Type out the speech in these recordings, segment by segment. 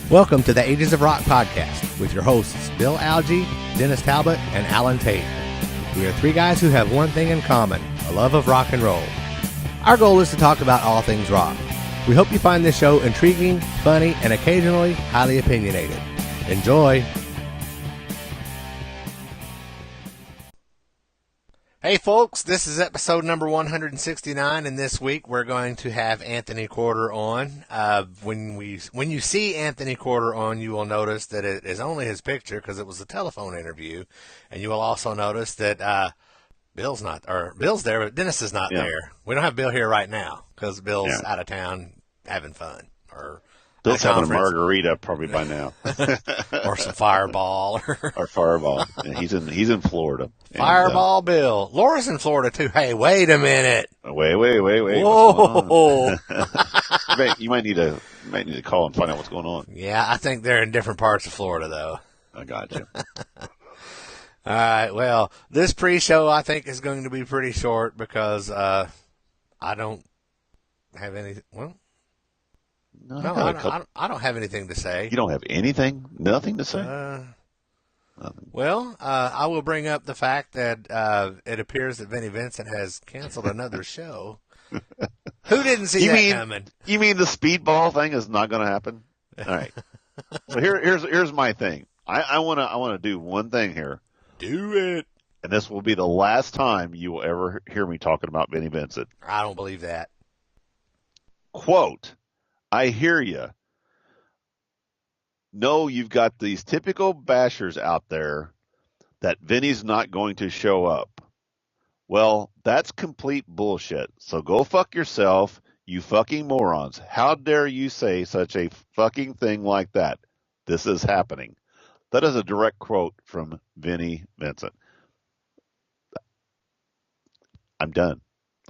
Welcome to the Ages of Rock podcast with your hosts Bill Algie, Dennis Talbot, and Alan Tate. We are three guys who have one thing in common, a love of rock and roll. Our goal is to talk about all things rock. We hope you find this show intriguing, funny, and occasionally highly opinionated. Enjoy! Hey folks, this is episode number 169, and this week we're going to have Anthony Corder on. When you see Anthony Corder on, you will notice that it is only his picture because it was a telephone interview, and you will also notice that Bill's there, but Dennis is not there. We don't have Bill here right now because Bill's out of town having fun or. Bill's having a margarita probably by now. Or some Fireball. Or Fireball. Yeah, he's in Florida. Fireball Bill. Laura's in Florida, too. Hey, wait a minute. Wait. Whoa. You might need to call and find out what's going on. Yeah, I think they're in different parts of Florida, though. I got you. All right, well, this pre-show I think is going to be pretty short because I don't have any, No, I don't have anything to say. You don't have anything? Nothing to say? Nothing. Well, I will bring up the fact that it appears that Vinnie Vincent has canceled another show. Who didn't see that coming? You mean the speedball thing is not going to happen? All right. So here's my thing. I want to do one thing here. Do it. And this will be the last time you will ever hear me talking about Vinnie Vincent. I don't believe that. Quote. I hear you. No, you've got these typical bashers out there that Vinny's not going to show up. Well, that's complete bullshit. So go fuck yourself, you fucking morons. How dare you say such a fucking thing like that? This is happening. That is a direct quote from Vinnie Vincent. I'm done.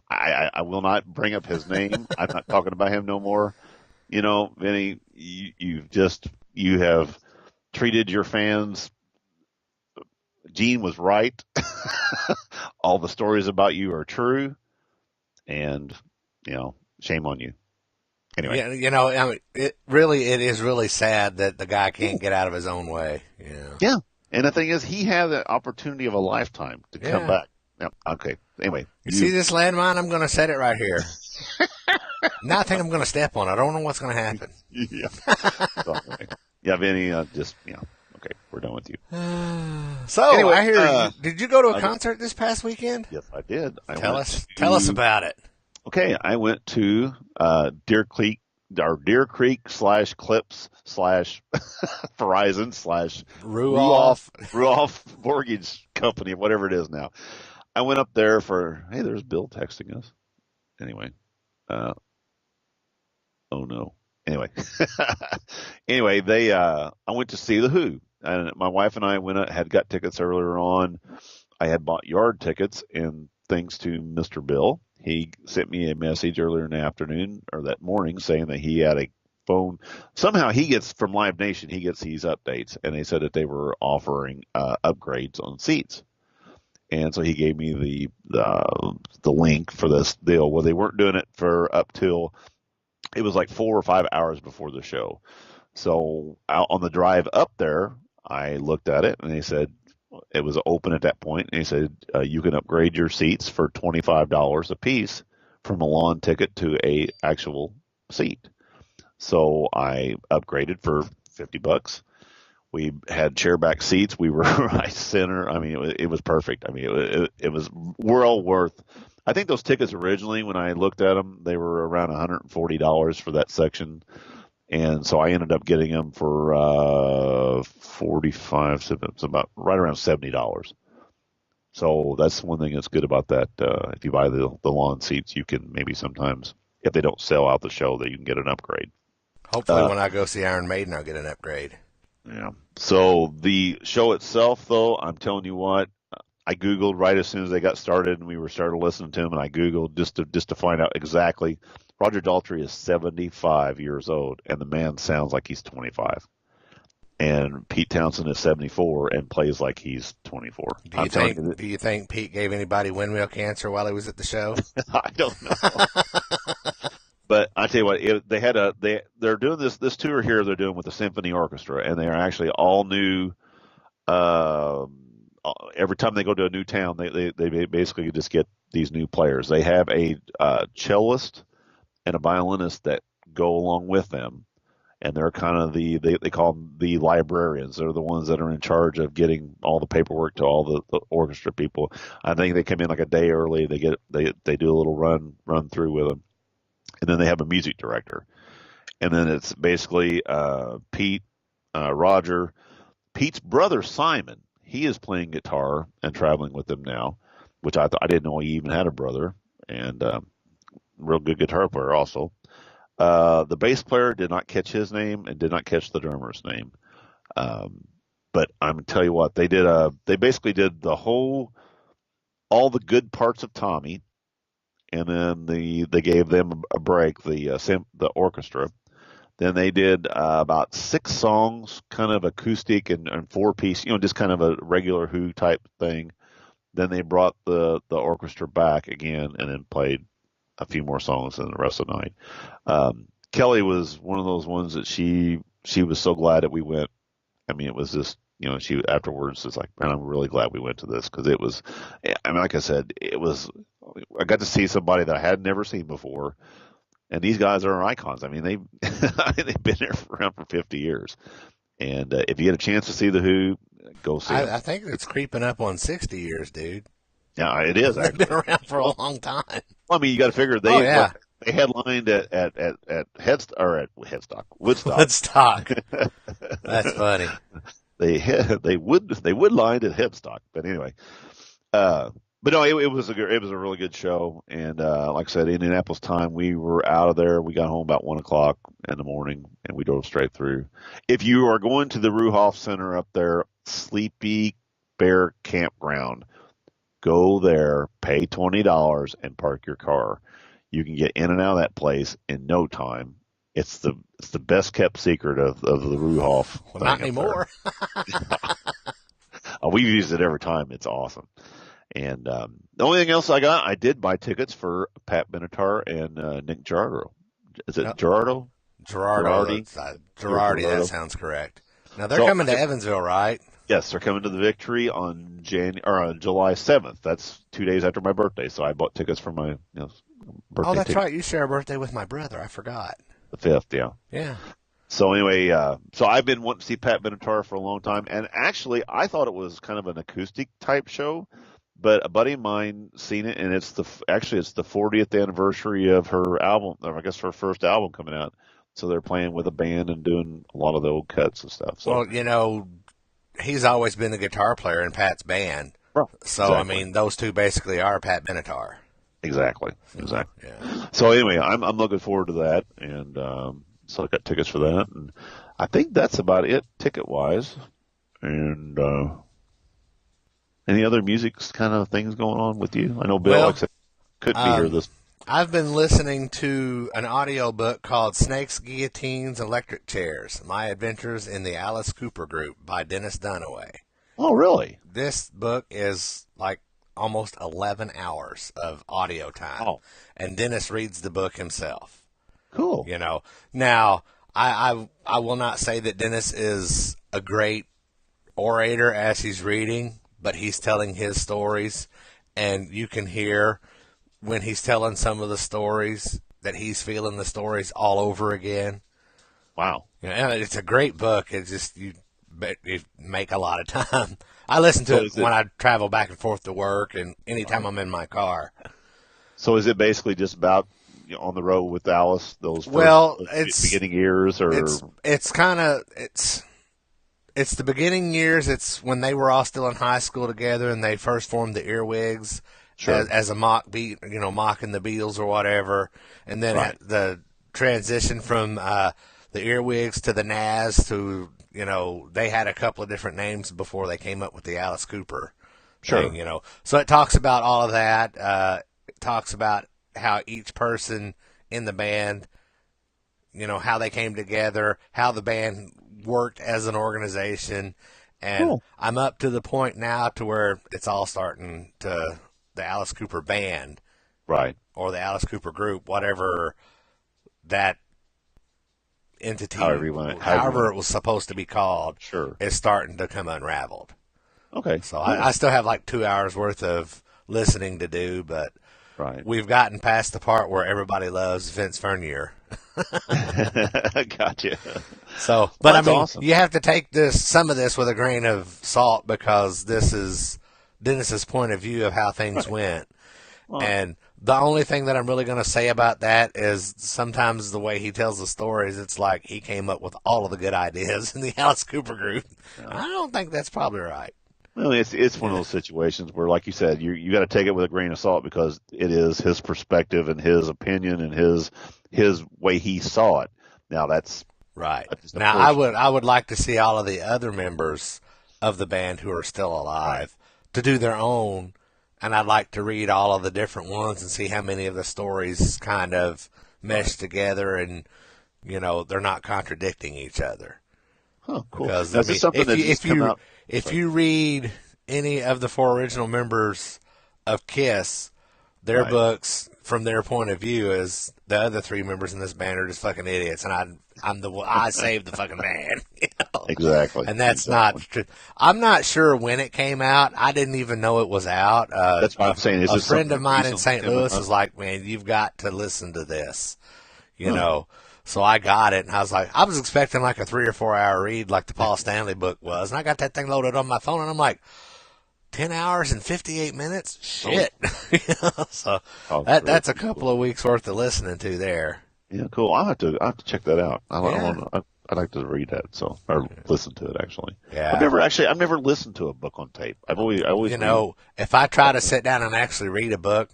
I will not bring up his name. I'm not talking about him no more. You know, Vinny, you have treated your fans. Gene was right. All the stories about you are true. And, shame on you. Anyway. Yeah, it is really sad that the guy can't get out of his own way. Yeah. And the thing is, he had the opportunity of a lifetime to come back. Yep. Okay. Anyway. You see this landmine? I'm going to set it right here. Now I think I'm going to step on it. I don't know what's going to happen. Yeah. Yeah, Vinny, okay, we're done with you. So, anyway, I hear did you go to a concert this past weekend? Yes, I did. Tell us about it. Okay, I went to Deer Creek / Clips / Verizon / Ruoff Mortgage Company, whatever it is now. I went up there hey, there's Bill texting us. Anyway. Oh no. Anyway, I went to see the Who, and my wife and I had got tickets earlier on. I had bought yard tickets, and thanks to Mr. Bill, he sent me a message earlier in the afternoon or that morning saying that he had a phone. Somehow he gets from Live Nation, he gets these updates, and they said that they were offering upgrades on seats. And so he gave me the link for this deal. Well, they weren't doing it for up till it was like 4 or 5 hours before the show. So out on the drive up there, I looked at it and they said it was open at that point. And he said you can upgrade your seats for $25 a piece from a lawn ticket to a actual seat. So I upgraded for $50. We had chair back seats. We were right center. I mean, it was perfect. I mean, it was well worth. I think those tickets originally, when I looked at them, they were around $140 for that section. And so I ended up getting them for $45, so it's about right around $70. So that's one thing that's good about that. If you buy the lawn seats, you can maybe sometimes, if they don't sell out the show, that you can get an upgrade. Hopefully when I go see Iron Maiden, I'll get an upgrade. Yeah. So the show itself, though, I'm telling you what, I Googled right as soon as they got started and we started listening to him, and I Googled just to find out exactly. Roger Daltrey is 75 years old, and the man sounds like he's 25. And Pete Townsend is 74 and plays like he's 24. Do you think Pete gave anybody windmill cancer while he was at the show? I don't know. But I tell you what, they're doing this tour here. They're doing with the symphony orchestra, and they are actually all new. Um, every time they go to a new town, they basically just get these new players. They have a cellist and a violinist that go along with them, and they're kind of they call them the librarians. They're the ones that are in charge of getting all the paperwork to all the orchestra people. I think they come in like a day early. They do a little run through with them, and then they have a music director, and then it's basically Pete, Roger, Pete's brother Simon. He is playing guitar and traveling with them now, which I didn't know he even had a brother, and real good guitar player also. The bass player did not catch his name and did not catch the drummer's name. Um, but I'm gonna tell you what they basically did all the good parts of Tommy, and then they gave them a break, the orchestra. Then they did about 6 songs, kind of acoustic and 4 piece, just kind of a regular Who type thing. Then they brought the orchestra back again and then played a few more songs in the rest of the night. Kelly was one of those ones that she was so glad that we went. I mean, it was just, she afterwards is like, man, I'm really glad we went to this because it was, I mean, like I said, I got to see somebody that I had never seen before. And these guys are icons. I mean, they've been around for 50 years. And if you get a chance to see the Who, go see them. I think it's creeping up on 60 years, dude. Yeah, it is They've actually. been around for a long time. Well, I mean, you got to figure Oh yeah, they headlined at Headstock, Woodstock. Woodstock. That's funny. They woodlined at Headstock, but anyway. But no, it was a really good show, and like I said, Indianapolis time, we were out of there. We got home about 1 o'clock in the morning, and we drove straight through. If you are going to the Ruhoff Center up there, Sleepy Bear Campground, go there, pay $20, and park your car. You can get in and out of that place in no time. It's the best kept secret of the Ruhoff. Well, not anymore. We've used it every time. It's awesome. And the only thing else I did buy tickets for Pat Benatar and Nick Gerardo. Is it Yep. Gerardo? Girardi. Girardi, that sounds correct. Now they're coming to Evansville, right? Yes, they're coming to the Victory on July 7th. That's 2 days after my birthday, so I bought tickets for my birthday. Oh, that's ticket. right. You share a birthday with my brother. I forgot. The 5th, yeah. Yeah. So anyway, so I've been wanting to see Pat Benatar for a long time, and actually I thought it was kind of an acoustic type show. But a buddy of mine seen it, and it's the 40th anniversary of her album, or I guess her first album coming out. So they're playing with a band and doing a lot of the old cuts and stuff. So, well, he's always been the guitar player in Pat's band. right, So, exactly. I mean, those two basically are Pat Benatar. Exactly. Yeah. So anyway, I'm looking forward to that, and so I got tickets for that, and I think that's about it ticket wise. And any other music kind of things going on with you? I know Bill, like I said, couldn't be here this. I've been listening to an audio book called Snakes, Guillotines, Electric Chairs, My Adventures in the Alice Cooper Group by Dennis Dunaway. Oh, really? This book is like almost 11 hours of audio time. Oh. And Dennis reads the book himself. Cool. Now, I will not say that Dennis is a great orator as he's reading, but he's telling his stories, and you can hear when he's telling some of the stories that he's feeling the stories all over again. Wow. And it's a great book. It's just you make a lot of time. I listen to it when I travel back and forth to work and anytime I'm in my car. So is it basically just about on the road with Alice, those beginning years, or it's the beginning years. It's when they were all still in high school together and they first formed the Earwigs. Sure. As a mock beat, mocking the Beales or whatever, and then the transition from the Earwigs to the Nas to they had a couple of different names before they came up with the Alice Cooper thing, So it talks about all of that. It talks about how each person in the band, how they came together, how the band worked as an organization, and cool. I'm up to the point now to where it's all starting to. The Alice Cooper band, right, or the Alice Cooper group, whatever that entity, however it was supposed to be called, sure, is starting to come unraveled. okay, So cool. I still have like 2 hours worth of listening to do, but Right. we've gotten past the part where everybody loves Vince Vernier. Gotcha. So, Well, but I that's mean, awesome. you have to take some of this with a grain of salt because this is Dennis's point of view of how things Right. went. Well, And the only thing that I'm really going to say about that is sometimes the way he tells the stories, it's like he came up with all of the good ideas in the Alice Cooper group. yeah. I don't think that's probably right. Well, it's one of those situations where, like you said, you got to take it with a grain of salt because it is his perspective and his opinion and his way he saw it. Now that's Right. just a Now, portion. I would like to see all of the other members of the band who are still Right. alive to do their own, and I'd like to read all of the different ones and see how many of the stories kind of mesh Right. together and, they're not contradicting each other. Huh. Cool. Because, Now, is this something that just come out? if Sorry. you read any of the four original members of KISS, their Right. books from their point of view is the other three members in this band are just fucking idiots, and I saved the fucking band. Exactly. And that's Exactly. not true. I'm not sure when it came out. I didn't even know it was out. That's what I'm saying. Is A this friend something of mine in recently St. came Louis out? was like, "Man, you've got to listen to this," Huh. So I got it, and I was like, I was expecting like a 3 or 4 hour read, like the Paul Stanley book was, and I got that thing loaded on my phone, and I'm like, 10 hours and 58 minutes? Shit. So that's a couple of weeks worth of listening to there. Yeah, cool. I have to check that out. Yeah. I'd like to read that or listen to it actually. Yeah. I've never listened to a book on tape. I always if I try to sit down and actually read a book,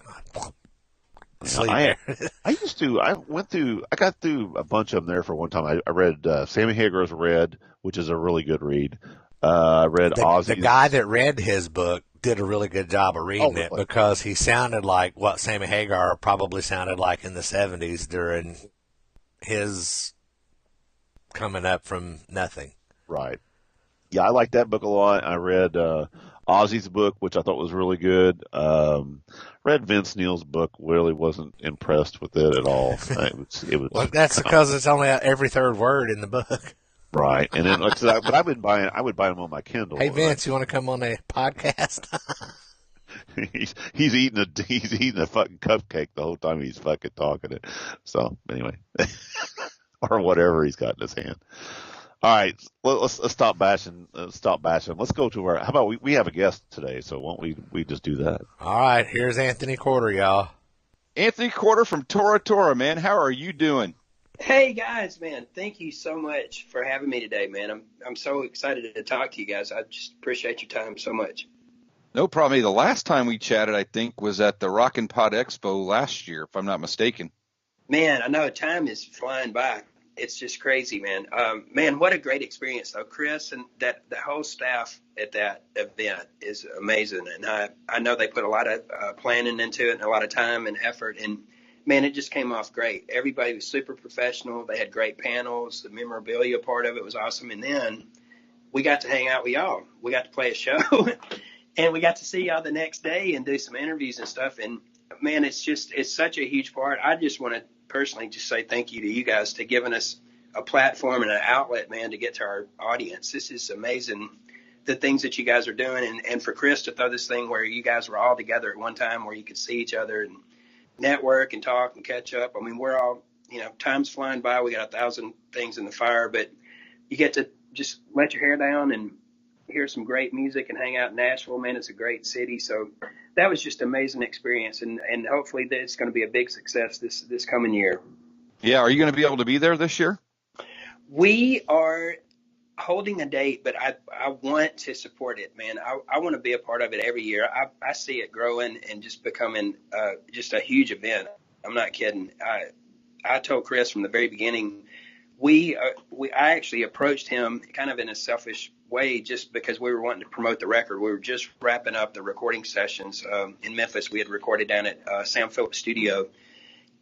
sleep there. I got through a bunch of them there for one time. I read Sammy Hagar's Red, which is a really good read. I read Ozzy's. The guy that read his book did a really good job of reading it really? because he sounded like what Sammy Hagar probably sounded like in the 70s during his coming up from nothing. Right. Yeah, I like that book a lot. I read Ozzy's book, which I thought was really good. Read Vince Neil's book. Really wasn't impressed with it at all. It was. Well, that's because it's only every third word in the book. Right, and then but I would buy them on my Kindle. Hey Vince, you want to come on a podcast? he's eating a fucking cupcake the whole time he's fucking talking it. So anyway, or whatever he's got in his hand. All right, let's stop bashing. Let's go to how about we have a guest today? So won't we just do that? All right, here's Anthony Quarter, y'all. Anthony Quarter from Tora Tora, man. How are you doing? Hey guys, man, thank you so much for having me today, man. I'm so excited to talk to you guys. I just appreciate your time so much. No problem. The last time we chatted, I think, was at the Rockin' Pod Expo last year, if I'm not mistaken. Man, I know time is flying by. It's just crazy, man. Man, what a great experience, though. Chris and the whole staff at that event is amazing, and I know they put a lot of planning into it and a lot of time and effort, and man, it just came off great. Everybody was super professional. They had great panels. The memorabilia part of it was awesome. And then we got to hang out with y'all. We got to play a show, and we got to see y'all the next day and do some interviews and stuff. And, man, it's such a huge part. I just want to personally just say thank you to you guys for giving us a platform and an outlet, man, to get to our audience. This is amazing, the things that you guys are doing. And for Chris to throw this thing where you guys were all together at one time where you could see each other and network and talk and catch up. I mean, we're all, time's flying by. We got 1,000 things in the fire, but you get to just let your hair down and hear some great music and hang out in Nashville. Man, it's a great city. So that was just an amazing experience. And hopefully it's going to be a big success this coming year. Yeah. Are you going to be able to be there this year? We are holding a date, but I want to support it, man. I want to be a part of it every year. I see it growing and just becoming just a huge event. I'm not kidding. I told Chris from the very beginning, I actually approached him kind of in a selfish way just because we were wanting to promote the record. We were just wrapping up the recording sessions in Memphis. We had recorded down at Sam Phillips Studio.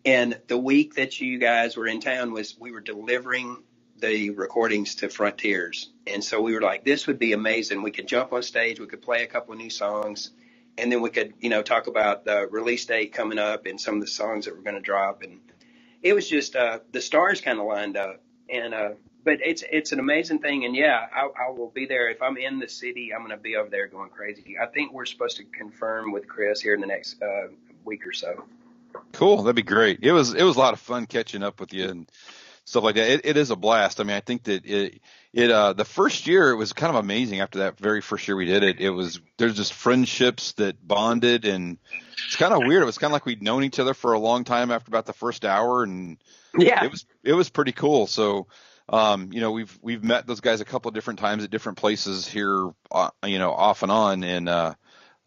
And the week that you guys were in town we were delivering the recordings to Frontiers. And so we were like, this would be amazing. We could jump on stage. We could play a couple of new songs. And then we could, talk about the release date coming up and some of the songs that we're going to drop. it was just the stars kind of lined up, and but it's an amazing thing, and yeah, I will be there if I'm in the city. I'm going to be over there going crazy. I think we're supposed to confirm with Chris here in the next week or so. Cool. That'd be great. It was a lot of fun catching up with you and stuff like that. It is a blast. I mean, I think that the first year it was kind of amazing. After that very first year we did it, there's just friendships that bonded, and it's kind of weird. It was kind of like we'd known each other for a long time after about the first hour, and Yeah, it was pretty cool. So, we've met those guys a couple of different times at different places here, off and on, and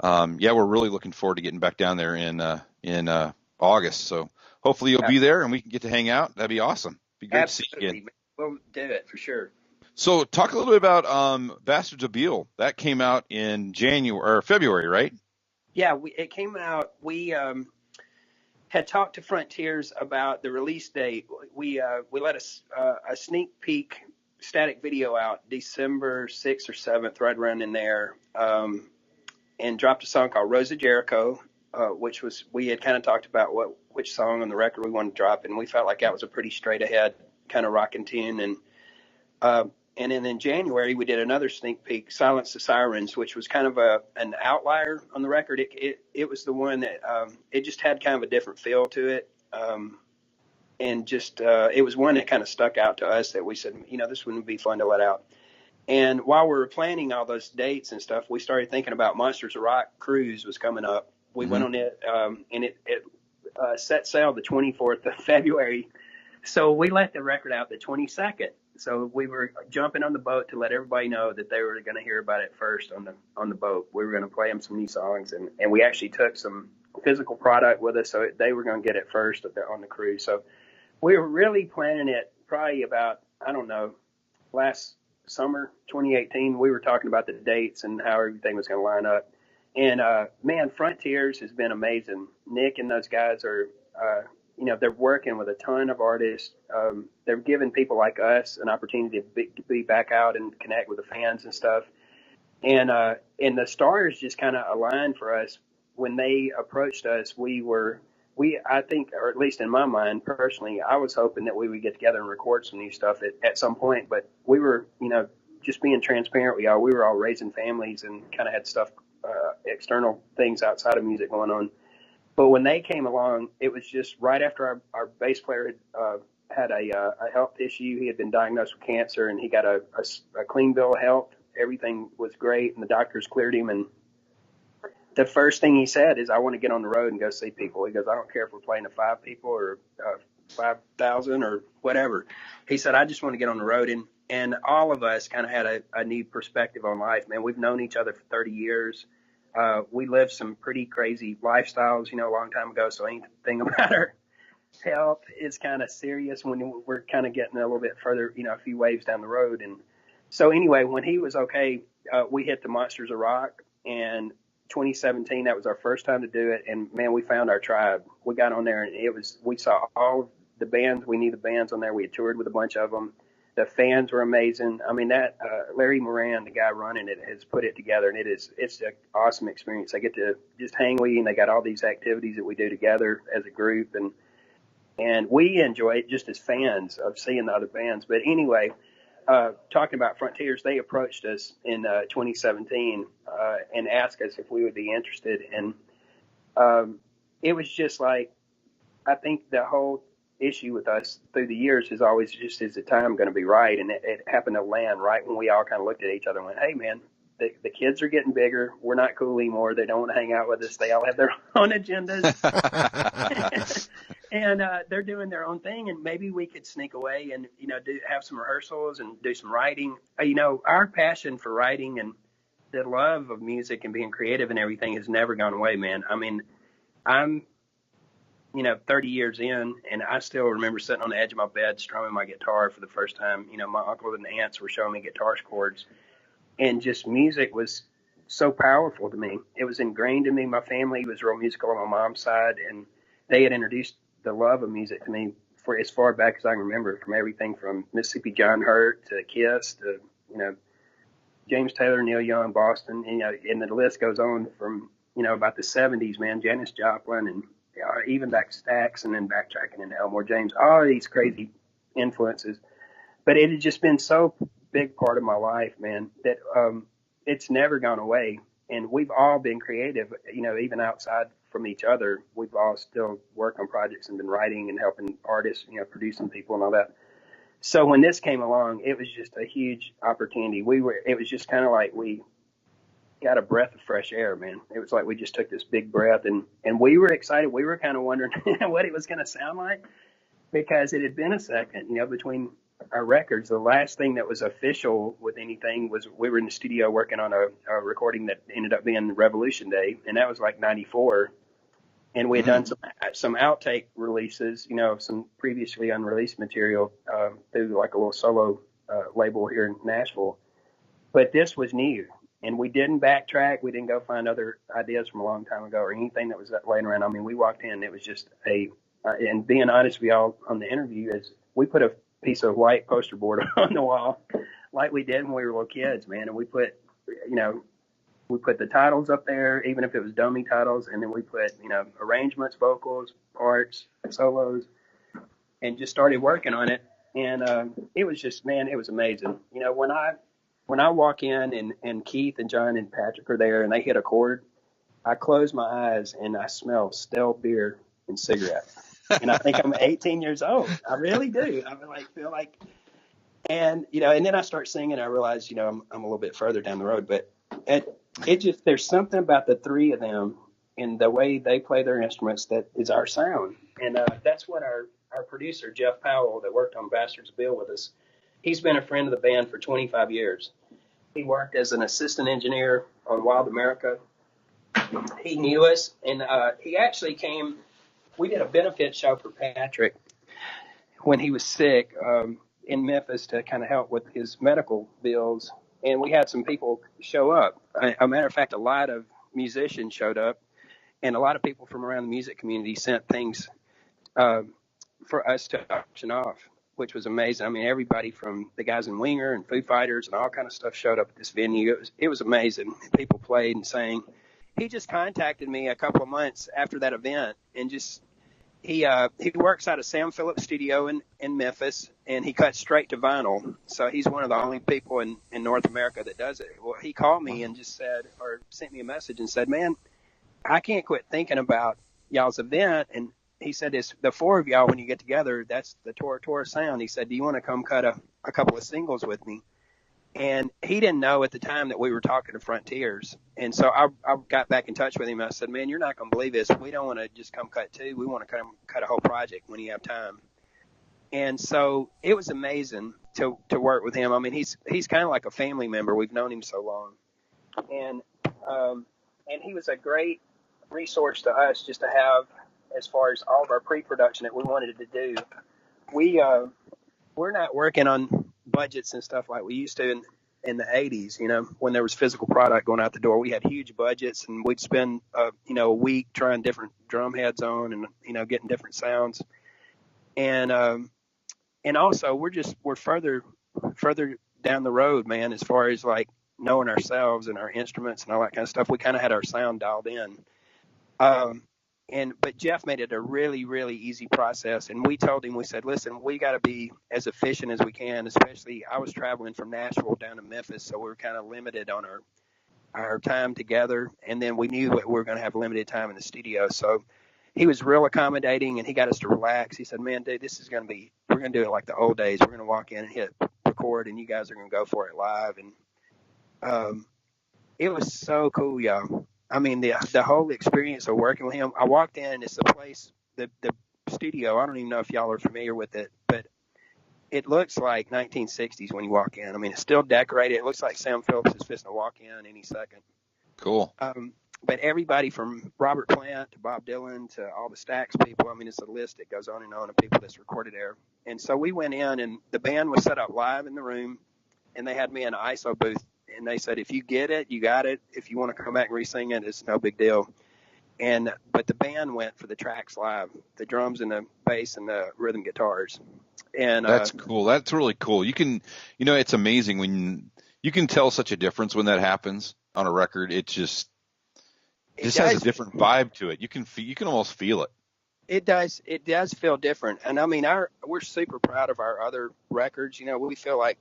we're really looking forward to getting back down there in August. So hopefully you'll be there and we can get to hang out. That'd be awesome. Be great to see you again. We'll do it for sure. So talk a little bit about Bastards of Beale. That came out in January or February, right? Yeah, it came out. We had talked to Frontiers about the release date. We let a sneak peek static video out December 6th or 7th, right around in there, and dropped a song called Rose of Jericho, which we had kind of talked about which song on the record we wanted to drop, and we felt like that was a pretty straight ahead kind of rocking tune. And then in January we did another sneak peek, Silence the Sirens, which was kind of an outlier on the record. It was the one that it just had kind of a different feel to it, and just it was one that kind of stuck out to us that we said, this wouldn't be fun to let out. And while we were planning all those dates and stuff, we started thinking about Monsters of Rock cruise was coming up. We went on it, and it set sail the 24th of February. So we let the record out the 22nd. So we were jumping on the boat to let everybody know that they were going to hear about it first on the boat. We were going to play them some new songs, and we actually took some physical product with us, so they were going to get it first on the cruise. So we were really planning it probably about, last summer, 2018. We were talking about the dates and how everything was going to line up. And, man, Frontiers has been amazing. Nick and those guys are, they're working with a ton of artists. They're giving people like us an opportunity to be back out and connect with the fans and stuff. And the stars just kind of aligned for us. When they approached us, I think, or at least in my mind personally, I was hoping that we would get together and record some new stuff at some point. But we were, just being transparent with y'all, we were all raising families and kind of had stuff, external things outside of music going on. But when they came along, it was just right after our bass player had a health issue. He had been diagnosed with cancer, and he got a clean bill of health. Everything was great, and the doctors cleared him. And the first thing he said is, I want to get on the road and go see people. He goes, I don't care if we're playing to 5 people or 5,000 or whatever. He said, I just want to get on the road. And all of us kind of had a new perspective on life, man. We've known each other for 30 years. We lived some pretty crazy lifestyles, a long time ago. So anything about our health is kind of serious when we're kind of getting a little bit further, a few waves down the road. And so anyway, when he was okay, we hit the Monsters of Rock, and 2017, that was our first time to do it. And man, we found our tribe. We got on there, and we saw all the bands. We knew the bands on there. We had toured with a bunch of them. The fans were amazing. I mean, that Larry Moran, the guy running it, has put it together, and it's an awesome experience. I get to just hang with you, and they got all these activities that we do together as a group, and we enjoy it just as fans of seeing the other bands. But anyway, talking about Frontiers, they approached us in 2017 and asked us if we would be interested, and it was just like, I think the whole issue with us through the years is always just, is the time going to be right? And it happened to land right when we all kind of looked at each other and went, hey man, the kids are getting bigger. We're not cool anymore. They don't want to hang out with us. They all have their own agendas. And they're doing their own thing, and maybe we could sneak away and have some rehearsals and do some writing. Our passion for writing and the love of music and being creative and everything has never gone away, man. I mean, I'm 30 years in, and I still remember sitting on the edge of my bed strumming my guitar for the first time. My uncle and aunts were showing me guitar chords, and just music was so powerful to me. It was ingrained in me. My family was real musical on my mom's side, and they had introduced the love of music to me for as far back as I can remember, from everything from Mississippi John Hurt to Kiss to James Taylor, Neil Young, Boston, and the list goes on from about the 70s, man. Janis Joplin and even back to Stax and then backtracking into Elmore James, all these crazy influences. But it had just been so big part of my life, man, that it's never gone away. And we've all been creative, even outside from each other. We've all still worked on projects and been writing and helping artists, producing people and all that. So when this came along, it was just a huge opportunity. It was just kind of like we got a breath of fresh air, man. It was like we just took this big breath, and we were excited. We were kind of wondering what it was going to sound like, because it had been a second, between our records. The last thing that was official with anything was we were in the studio working on a recording that ended up being Revolution Day, and that was like '94. And we had done some outtake releases, some previously unreleased material through like a little solo label here in Nashville. But this was new, and we didn't backtrack. We didn't go find other ideas from a long time ago or anything that was laying around. I mean, we walked in, and it was just and being honest with y'all on the interview, is we put a piece of white poster board on the wall like we did when we were little kids, man. And we put, we put the titles up there, even if it was dummy titles, and then we put, arrangements, vocals, parts, solos, and just started working on it. And it was just, man, it was amazing. When I walk in and Keith and John and Patrick are there and they hit a chord, I close my eyes and I smell stale beer and cigarettes. And I think I'm 18 years old. I really do. I feel like, and then I start singing. I realize, I'm a little bit further down the road, but it just, there's something about the three of them and the way they play their instruments that is our sound. And that's what our producer, Jeff Powell, that worked on Bastards Beale with us, he's been a friend of the band for 25 years. He worked as an assistant engineer on Wild America. He knew us, and he actually came. We did a benefit show for Patrick when he was sick in Memphis to kind of help with his medical bills. And we had some people show up. A matter of fact, a lot of musicians showed up, and a lot of people from around the music community sent things for us to auction off, which was amazing. I mean, everybody from the guys in Winger and Foo Fighters and all kind of stuff showed up at this venue. It was amazing. People played and sang. He just contacted me a couple of months after that event, and just he works out of Sam Phillips' studio in Memphis, and he cuts straight to vinyl. So he's one of the only people in North America that does it. Well, he called me and just said, or sent me a message and said, "Man, I can't quit thinking about y'all's event." And he said, "It's the four of y'all when you get together. That's the Tora Tora sound." He said, "Do you want to come cut a couple of singles with me?" And he didn't know at the time that we were talking to Frontiers. And so I got back in touch with him. I said, "Man, you're not going to believe this. We don't want to just come cut two. We want to come cut a whole project when you have time." And so it was amazing to work with him. I mean, he's kind of like a family member. We've known him so long. And he was a great resource to us just to have as far as all of our pre-production that we wanted to do. We're not working on budgets and stuff like we used to in the 80s, when there was physical product going out the door. We had huge budgets, and we'd spend a week trying different drum heads on and getting different sounds. And also we're further down the road, man, as far as like knowing ourselves and our instruments and all that kind of stuff. We kind of had our sound dialed in. But Jeff made it a really, really easy process. And we told him, we said, "Listen, we got to be as efficient as we can," especially I was traveling from Nashville down to Memphis. So we were kind of limited on our time together. And then we knew that we were going to have limited time in the studio. So he was real accommodating, and he got us to relax. He said, "Man, dude, this is going to be, we're going to do it like the old days. We're going to walk in and hit record, and you guys are going to go for it live." And it was so cool, y'all. I mean, the whole experience of working with him, I walked in, and it's the place, the studio, I don't even know if y'all are familiar with it, but it looks like 1960s when you walk in. I mean, it's still decorated. It looks like Sam Phillips is fixing to walk in any second. Cool. But everybody from Robert Plant to Bob Dylan to all the Stax people, I mean, it's a list that goes on of people that's recorded there. And so we went in, and the band was set up live in the room, and they had me in an ISO booth. And they said, "If you get it, you got it. If you want to come back and re-sing it, it's no big deal." But the band went for the tracks live, the drums and the bass and the rhythm guitars. And that's cool. That's really cool. You can, it's amazing when you can tell such a difference when that happens on a record. It just has a different vibe to it. You can almost feel it. It does feel different. And I mean, we're super proud of our other records. You know, we feel like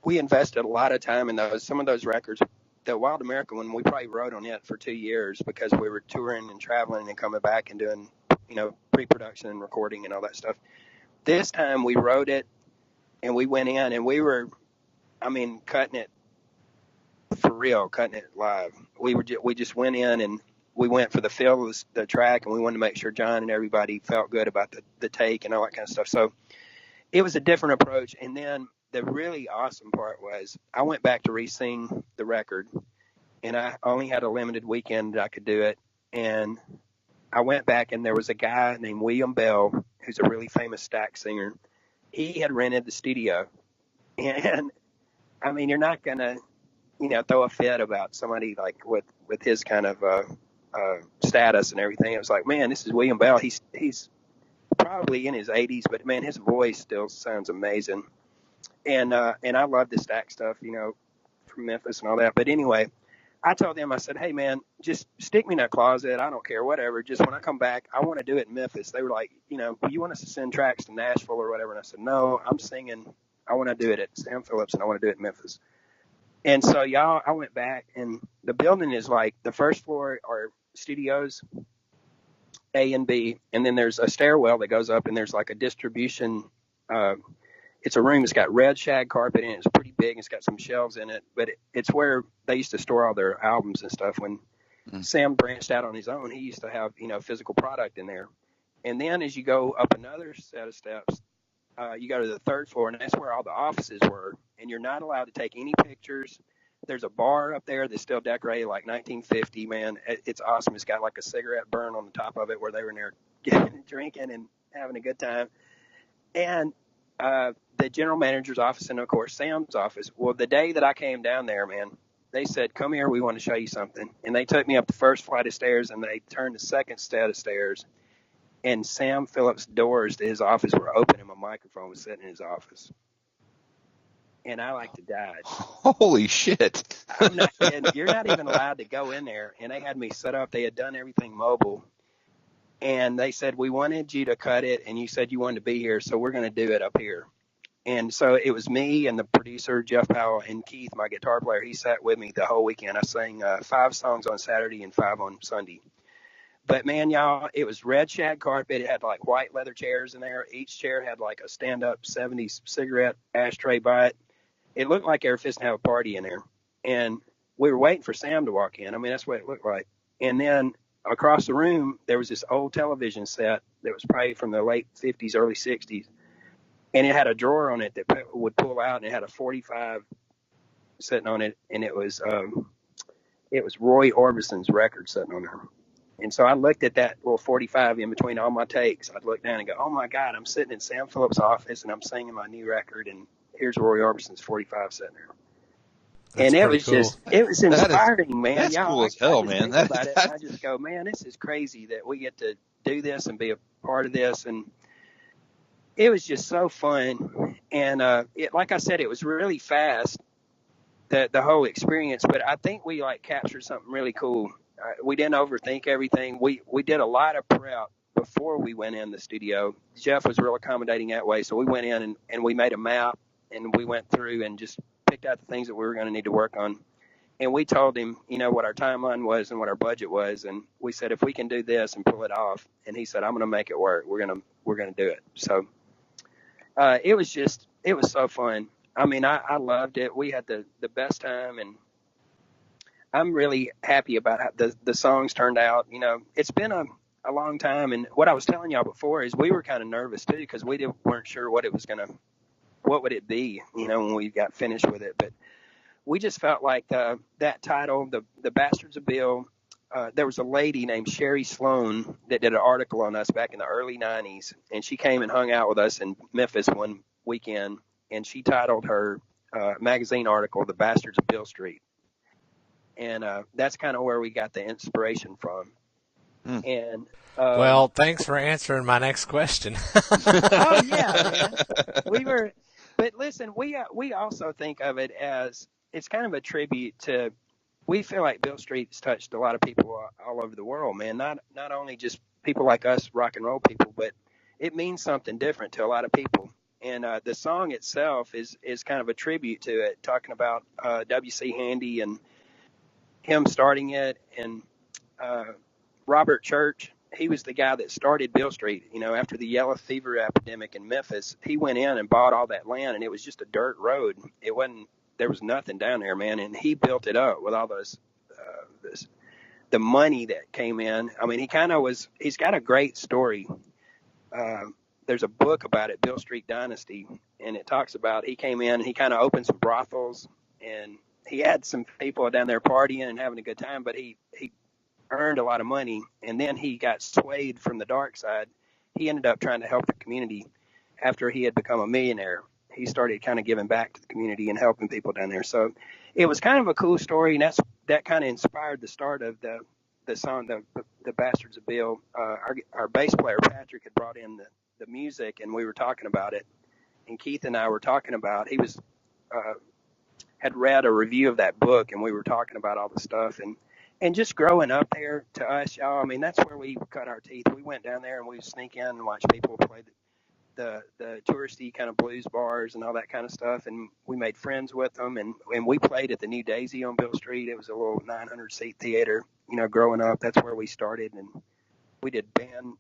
we invested a lot of time in those. Some of those records, the Wild American one, we probably wrote on it for 2 years because we were touring and traveling and coming back and doing, pre-production and recording and all that stuff. This time we wrote it and we went in and we were, cutting it for real, cutting it live. We just went in and we went for the feel of the track, and we wanted to make sure John and everybody felt good about the take and all that kind of stuff. So it was a different approach. And then the really awesome part was I went back to re-sing the record, and I only had a limited weekend that I could do it. And I went back, and there was a guy named William Bell, who's a really famous Stax singer. He had rented the studio. And, you're not going to, throw a fit about somebody like with his kind of status and everything. It was like, man, this is William Bell. He's probably in his 80s, but man, his voice still sounds amazing. And I love the Stax stuff, from Memphis and all that. But anyway, I told them, I said, hey man, just stick me in a closet. I don't care, whatever. Just when I come back, I want to do it in Memphis. They were like, you want us to send tracks to Nashville or whatever? And I said, no, I'm singing. I want to do it at Sam Phillips, and I want to do it in Memphis. And so, y'all, I went back, and the building is like the first floor are studios, A and B, and then there's a stairwell that goes up, and there's like a distribution. It's a room that's got red shag carpet in it. It's pretty big. It's got some shelves in it, but it's where they used to store all their albums and stuff. When Sam branched out on his own, he used to have, physical product in there. And then as you go up another set of steps, you go to the third floor, and that's where all the offices were. And you're not allowed to take any pictures. There's a bar up there that's still decorated like 1950, man. It's awesome. It's got like a cigarette burn on the top of it where they were in there drinking and having a good time. And the general manager's office and, of course, Sam's office. Well, the day that I came down there, man, they said, come here, we want to show you something. And they took me up the first flight of stairs, and they turned the second set of stairs. And Sam Phillips' doors to his office were open, and my microphone was sitting in his office. And I like to die. Holy shit. I'm not kidding. You're not even allowed to go in there. And they had me set up. They had done everything mobile. And they said, we wanted you to cut it, and you said you wanted to be here, so we're going to do it up here. And so it was me and the producer, Jeff Powell, and Keith, my guitar player. He sat with me the whole weekend. I sang 5 songs on Saturday and 5 on Sunday. But, man, y'all, it was red shag carpet. It had, like, white leather chairs in there. Each chair had, like, a stand-up 70s cigarette ashtray by it. It looked like they were fixing to have a party in there. And we were waiting for Sam to walk in. That's what it looked like. And then across the room, there was this old television set that was probably from the late 50s, early 60s. And it had a drawer on it that would pull out, and it had a 45 sitting on it. And it was Roy Orbison's record sitting on there. And so I looked at that little 45 in between all my takes. I'd look down and go, oh, my God, I'm sitting in Sam Phillips' office, and I'm singing my new record, and here's Roy Orbison's 45 sitting there. That's and it was cool. it was inspiring, man. That's cool as hell, man. I just go, man, this is crazy that we get to do this and be a part of this. And it was just so fun. And like I said, it was really fast, the whole experience. But I think we captured something really cool. We didn't overthink everything. We did a lot of prep before we went in the studio. Jeff was real accommodating that way. So we went in and we made a map, and we went through and just picked out the things that we were going to need to work on. And we told him, what our timeline was and what our budget was. And we said, if we can do this and pull it off. And he said, I'm going to make it work. We're going to do it. So it was so fun. I loved it. We had the best time, and I'm really happy about how the songs turned out. It's been a long time. And what I was telling y'all before is we were kind of nervous too, because we weren't sure what would it be, when we got finished with it. But we just felt like that title, the Bastards of Beale, there was a lady named Sherry Sloan that did an article on us back in the early 90s. And she came and hung out with us in Memphis one weekend. And she titled her magazine article, The Bastards of Beale Street. And that's kind of where we got the inspiration from. And well, thanks for answering my next question. Oh yeah, man. But listen, we also think of it as it's kind of a tribute to we feel like Beale Street's touched a lot of people all over the world, man. Not only just people like us, rock and roll people, but it means something different to a lot of people. And the song itself is kind of a tribute to it, talking about W.C. Handy and him starting it, and Robert Church. He was the guy that started Beale Street. You know, after the yellow fever epidemic in Memphis, he went in and bought all that land, and it was just a dirt road. It wasn't. There was nothing down there, man, and he built it up with all the money that came in. I mean, he's got a great story. There's a book about it, Beale Street Dynasty, and it talks about he came in and he kind of opened some brothels, and he had some people down there partying and having a good time, but he earned a lot of money, and then he got swayed from the dark side. He ended up trying to help the community after he had become a millionaire. He started kind of giving back to the community and helping people down there. So it was kind of a cool story, and that kind of inspired the start of the song, the Bastards of Beale. Our bass player, Patrick, had brought in the music, and we were talking about it. And Keith and I were talking about, he was had read a review of that book, and we were talking about all the stuff. And just growing up there, to us, y'all, I mean, that's where we cut our teeth. We went down there and we would sneak in and watch people play the touristy kind of blues bars and all that kind of stuff. And we made friends with them. And we played at the New Daisy on Beale Street. It was a little 900-seat theater. You know, growing up, that's where we started. And we did band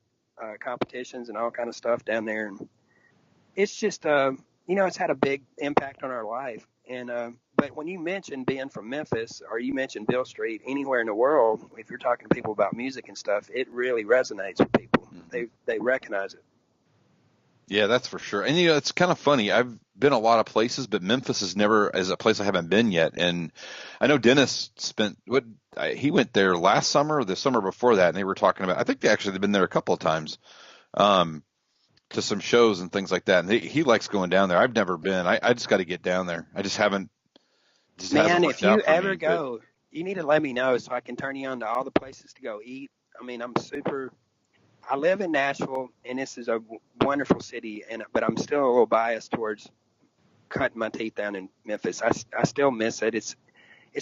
competitions and all kind of stuff down there. And it's just, it's had a big impact on our life. And but when you mention being from Memphis, or you mention Beale Street anywhere in the world, if you're talking to people about music and stuff, it really resonates with people. Mm-hmm. They recognize it. Yeah, that's for sure. And it's kind of funny. I've been a lot of places, but Memphis is a place I haven't been yet. And I know Dennis he went there last summer or the summer before that, and they were talking about. I think they've been there a couple of times. To some shows and things like that. And he likes going down there. I've never been. I just got to get down there. I just haven't. Man, if you ever go, you need to let me know so I can turn you on to all the places to go eat. I mean, I live in Nashville, and this is a wonderful city, but I'm still a little biased towards cutting my teeth down in Memphis. I still miss it. It's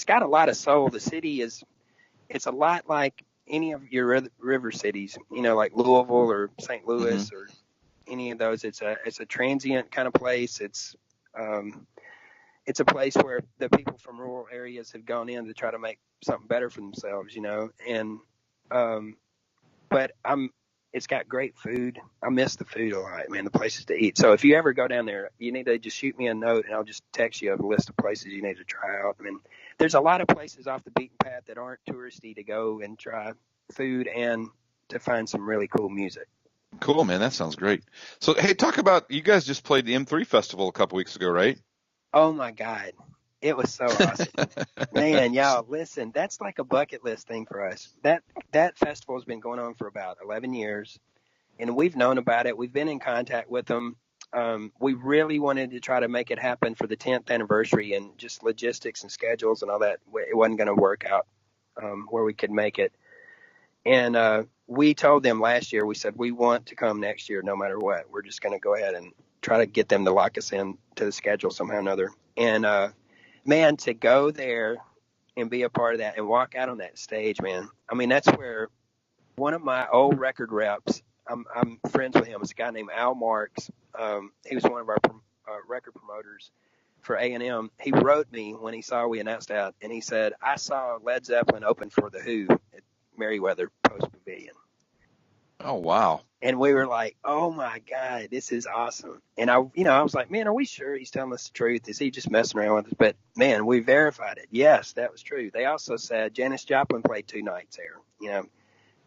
got a lot of soul. The city it's a lot like any of your river cities, like Louisville or St. Louis mm-hmm. or any of those. It's a transient kind of place. It's a place where the people from rural areas have gone in to try to make something better for themselves, and but it's got great food. I miss the food a lot, man, the places to eat. So if you ever go down there, you need to just shoot me a note, and I'll just text you a list of places you need to try out. I mean, there's a lot of places off the beaten path that aren't touristy to go and try food and to find some really cool music. Cool, man. That sounds great. So, hey, talk about, you guys just played the M3 Festival a couple weeks ago, right? Oh, my God. It was so awesome. Man, y'all, listen, that's like a bucket list thing for us. That festival has been going on for about 11 years, and we've known about it. We've been in contact with them. We really wanted to try to make it happen for the 10th anniversary, and just logistics and schedules and all that, it wasn't going to work out where we could make it. And we told them last year, we said, we want to come next year no matter what. We're just going to go ahead and try to get them to lock us in to the schedule somehow or another. And, man, to go there and be a part of that and walk out on that stage, man, I mean, that's where one of my old record reps, I'm friends with him, it's a guy named Al Marks. He was one of our record promoters for A&M. He wrote me when he saw we announced that, and he said, I saw Led Zeppelin open for The Who at Merriweather Post Pavilion. Oh, wow. And we were like, oh, my God, this is awesome. And I was like, man, are we sure he's telling us the truth? Is he just messing around with us? But, man, we verified it. Yes, that was true. They also said Janis Joplin played 2 nights there,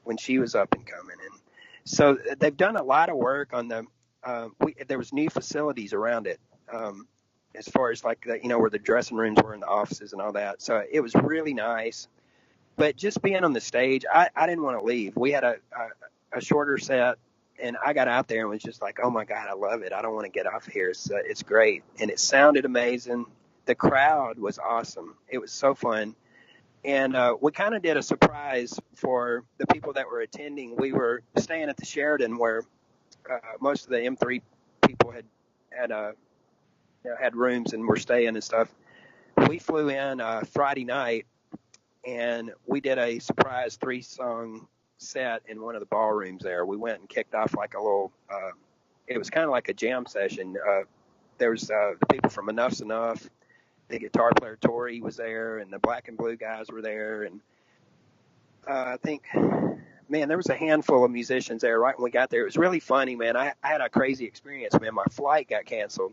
when she was up and coming. And so they've done a lot of work on there was new facilities around it, as far as like, where the dressing rooms were in the offices and all that. So it was really nice. But just being on the stage, I didn't want to leave. We had a shorter set, and I got out there and was just like, oh my God, I love it. I don't want to get off here. It's great. And it sounded amazing. The crowd was awesome. It was so fun. And we kind of did a surprise for the people that were attending. We were staying at the Sheraton where most of the M3 people had rooms and were staying and stuff. We flew in Friday night, and we did a surprise 3-song set in one of the ballrooms there. We went and kicked off like a little, it was kind of like a jam session. There was the people from Enough's Enough, the guitar player Tori was there, and the Black and Blue guys were there, and I think, man, there was a handful of musicians there right when we got there. It was really funny, man. I had a crazy experience, man. My flight got canceled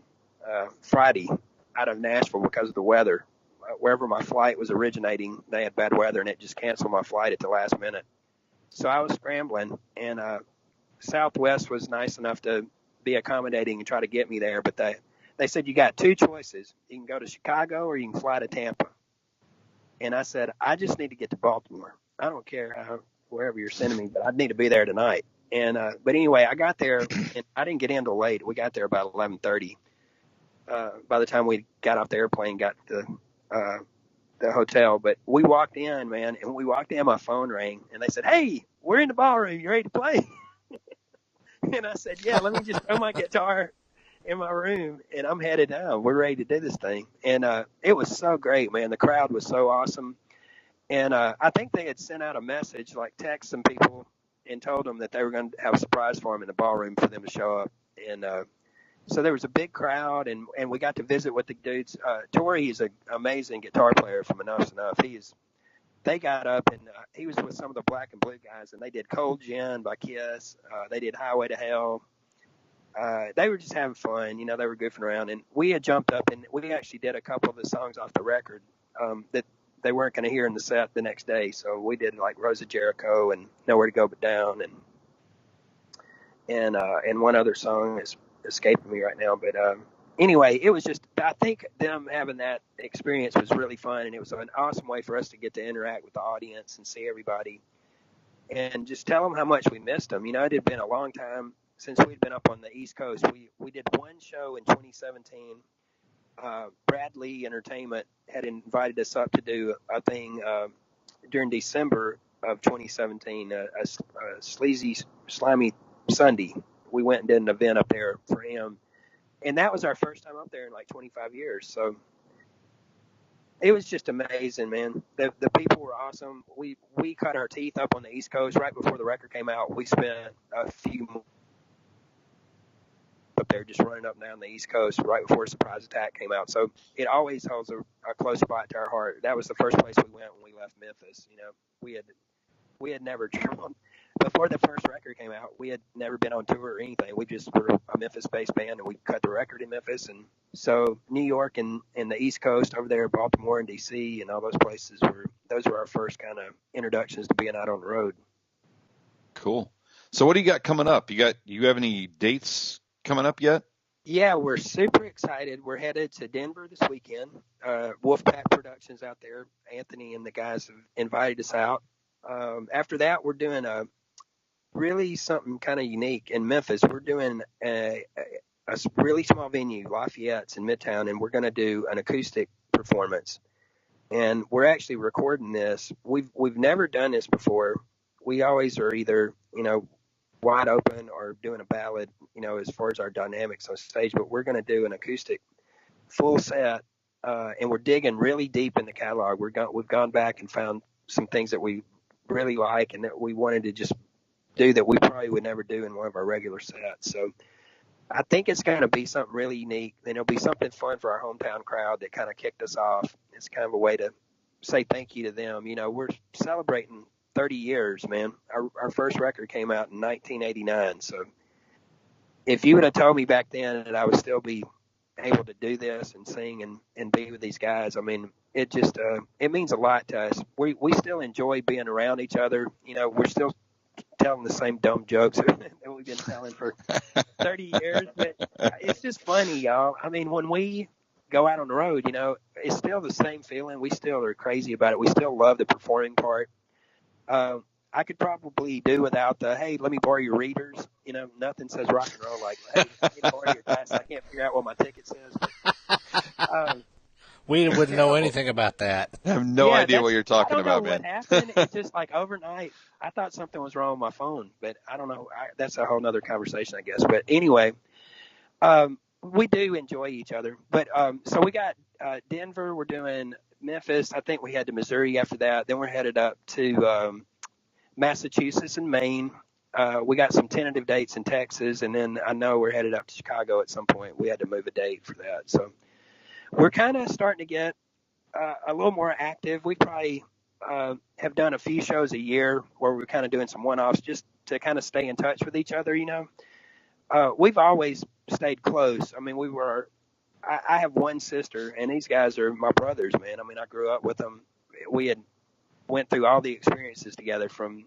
Friday out of Nashville because of the weather. Wherever my flight was originating, they had bad weather, and it just canceled my flight at the last minute. So I was scrambling, and Southwest was nice enough to be accommodating and try to get me there, but they said, you got 2 choices. You can go to Chicago or you can fly to Tampa. And I said, I just need to get to Baltimore. I don't care wherever you're sending me, but I need to be there tonight. And but anyway, I got there, and I didn't get in till late. We got there about 11:30. By the time we got off the airplane, got to the hotel. But we walked in, man, and we walked in, my phone rang, and they said, hey, we're in the ballroom. You ready to play? And I said, yeah, let me just throw my guitar in my room, and I'm headed down. We're ready to do this thing. And it was so great, man. The crowd was so awesome. And I think they had sent out a message, like text some people and told them that they were going to have a surprise for them in the ballroom for them to show up. And so there was a big crowd, and we got to visit with the dudes. Tori is an amazing guitar player from Enough's Enough. They got up, and he was with some of the Black and Blue guys, and they did Cold Gin by Kiss. They did Highway to Hell. They were just having fun, they were goofing around, and we had jumped up, and we actually did a couple of the songs off the record that they weren't going to hear in the set the next day. So we did like Rose of Jericho and Nowhere to Go But Down, and one other song is escaping me right now. But anyway, it was just, I think them having that experience was really fun, and it was an awesome way for us to get to interact with the audience and see everybody and just tell them how much we missed them. It had been a long time since we'd been up on the East Coast. We did one show in 2017. Bradley Entertainment had invited us up to do a thing during December of 2017, a sleazy, slimy Sunday. We went and did an event up there for him, and that was our first time up there in like 25 years. So it was just amazing, man. The people were awesome. We cut our teeth up on the East Coast right before the record came out. We spent a few months up there just running up and down the East Coast right before Surprise Attack came out. So it always holds a close spot to our heart. That was the first place we went when we left Memphis. We had never before the first record came out, we had never been on tour or anything. We just were a Memphis-based band, and we cut the record in Memphis. And so New York and the East Coast over there, Baltimore and D.C. and all those places those were our first kind of introductions to being out on the road. Cool. So what do you got coming up? You have any dates coming up yet? Yeah, we're super excited. We're headed to Denver this weekend. Wolfpack Productions out there. Anthony and the guys have invited us out. After that, we're doing really something kind of unique in Memphis. We're doing a really small venue, Lafayette's in Midtown, and we're going to do an acoustic performance. And we're actually recording this. We've never done this before. We always are either, wide open or doing a ballad, as far as our dynamics on stage. But we're going to do an acoustic full set, and we're digging really deep in the catalog. We've gone back and found some things that we really like and that we wanted to just do that we probably would never do in one of our regular sets. So I think it's going to be something really unique, and it'll be something fun for our hometown crowd that kind of kicked us off. It's kind of a way to say thank you to them. We're celebrating 30 years, man. Our first record came out in 1989. So if you would have told me back then that I would still be able to do this and sing and be with these guys, I mean, it just, it means a lot to us. We still enjoy being around each other. We're still telling the same dumb jokes that we've been telling for 30 years, but it's just funny, y'all. I mean, when we go out on the road, it's still the same feeling. We still are crazy about it. We still love the performing part. I could probably do without the, hey, let me borrow your readers. Nothing says rock and roll like, hey, let me borrow your glasses. I can't figure out what my ticket says. We wouldn't know anything about that. I have no idea what you're talking about, man. I don't know what happened. It's just like overnight, I thought something was wrong with my phone, but I don't know. That's a whole nother conversation, I guess. But anyway, we do enjoy each other. But so we got Denver. We're doing Memphis. I think we head to Missouri after that. Then we're headed up to Massachusetts and Maine. We got some tentative dates in Texas, and then I know we're headed up to Chicago at some point. We had to move a date for that. So we're kind of starting to get a little more active. We probably have done a few shows a year where we're kind of doing some one-offs just to kind of stay in touch with each other, We've always stayed close. I mean, I have one sister, and these guys are my brothers, man. I mean, I grew up with them. We had went through all the experiences together, from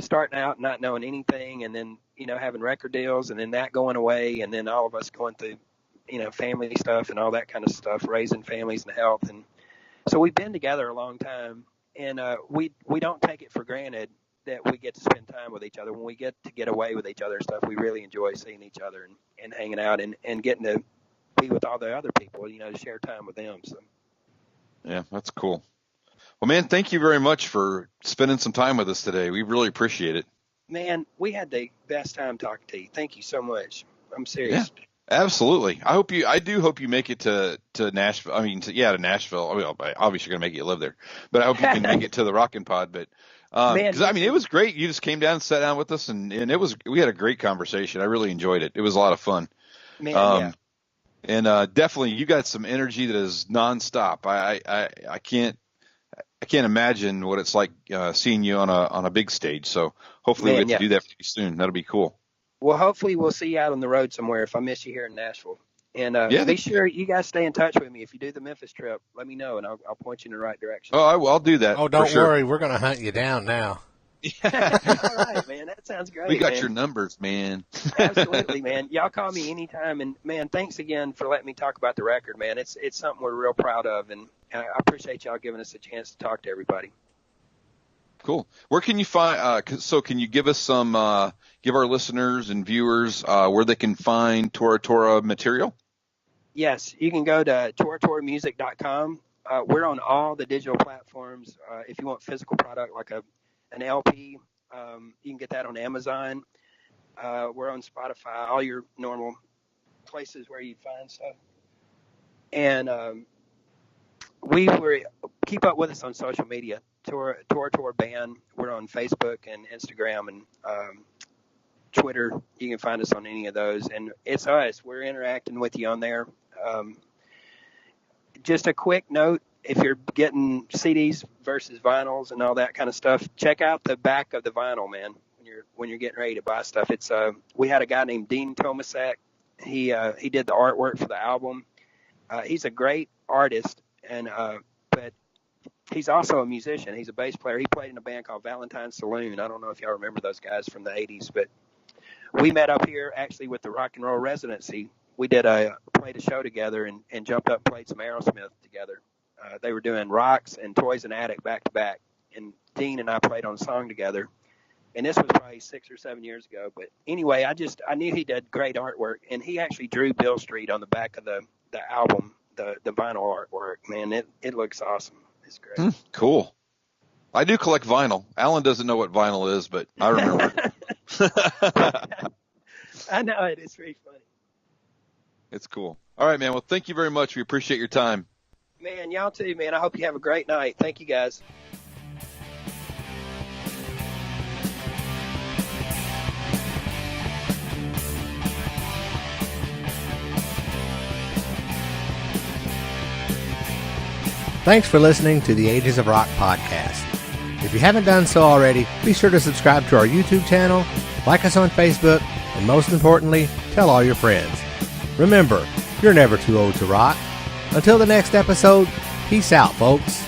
starting out not knowing anything, and then, having record deals, and then that going away, and then all of us going through, family stuff and all that kind of stuff, raising families and health. And so we've been together a long time, and we don't take it for granted that we get to spend time with each other. When we get away with each other and stuff, we really enjoy seeing each other and hanging out and getting to be with all the other people, to share time with them. So. Yeah, that's cool. Well, man, thank you very much for spending some time with us today. We really appreciate it. Man, we had the best time talking to you. Thank you so much. I'm serious. Yeah, absolutely. I do hope you make it to Nashville. I mean, to Nashville. I mean, obviously you're going to make it live there, but I hope you can make it to the Rockin' Pod. But because it was great. You just came down and sat down with us, and we had a great conversation. I really enjoyed it. It was a lot of fun. Man, yeah. And definitely, you got some energy that is nonstop. I can't imagine what it's like seeing you on a big stage. So hopefully we get to do that pretty soon. That'll be cool. Well, hopefully we'll see you out on the road somewhere if I miss you here in Nashville. And be sure you guys stay in touch with me. If you do the Memphis trip, let me know, and I'll point you in the right direction. Oh, I'll do that. Oh, don't worry. We're going to hunt you down now. All right, man. That sounds great. We got your numbers, man. Absolutely, man. Y'all call me anytime. And, man, thanks again for letting me talk about the record, man. It's something we're real proud of, and I appreciate y'all giving us a chance to talk to everybody. Cool. Where can you find can you give us some give our listeners and viewers where they can find Tora Tora material? Yes, you can go to toratoramusic.com. We're on all the digital platforms. If you want physical product like an LP, you can get that on Amazon. We're on Spotify, all your normal places where you find stuff. And keep up with us on social media. Tora Tora Band. We're on Facebook and Instagram and Twitter. You can find us on any of those, and it's us. We're interacting with you on there. Just a quick note: if you're getting CDs versus vinyls and all that kind of stuff, check out the back of the vinyl, man. When you're getting ready to buy stuff, it's we had a guy named Dean Tomasak. He did the artwork for the album. He's a great artist, and but he's also a musician. He's a bass player. He played in a band called Valentine Saloon. I don't know if y'all remember those guys from the 80s, but we met up here actually with the Rock and Roll Residency. We played a show together and jumped up and played some Aerosmith together. They were doing Rocks and Toys and Attic back to back, and Dean and I played on a song together. And this was probably 6 or 7 years ago. But anyway, I knew he did great artwork, and he actually drew Beale Street on the back of the album, the vinyl artwork. Man, it looks awesome. It's great. Cool. I do collect vinyl. Alan doesn't know what vinyl is, but I remember. I know it. It's very funny. It's cool. All right, man. Well, thank you very much. We appreciate your time. Man, y'all too, man. I hope you have a great night. Thank you, guys. Thanks for listening to the Ages of Rock podcast. If you haven't done so already, be sure to subscribe to our YouTube channel, like us on Facebook, and most importantly, tell all your friends. Remember, you're never too old to rock. Until the next episode, peace out, folks.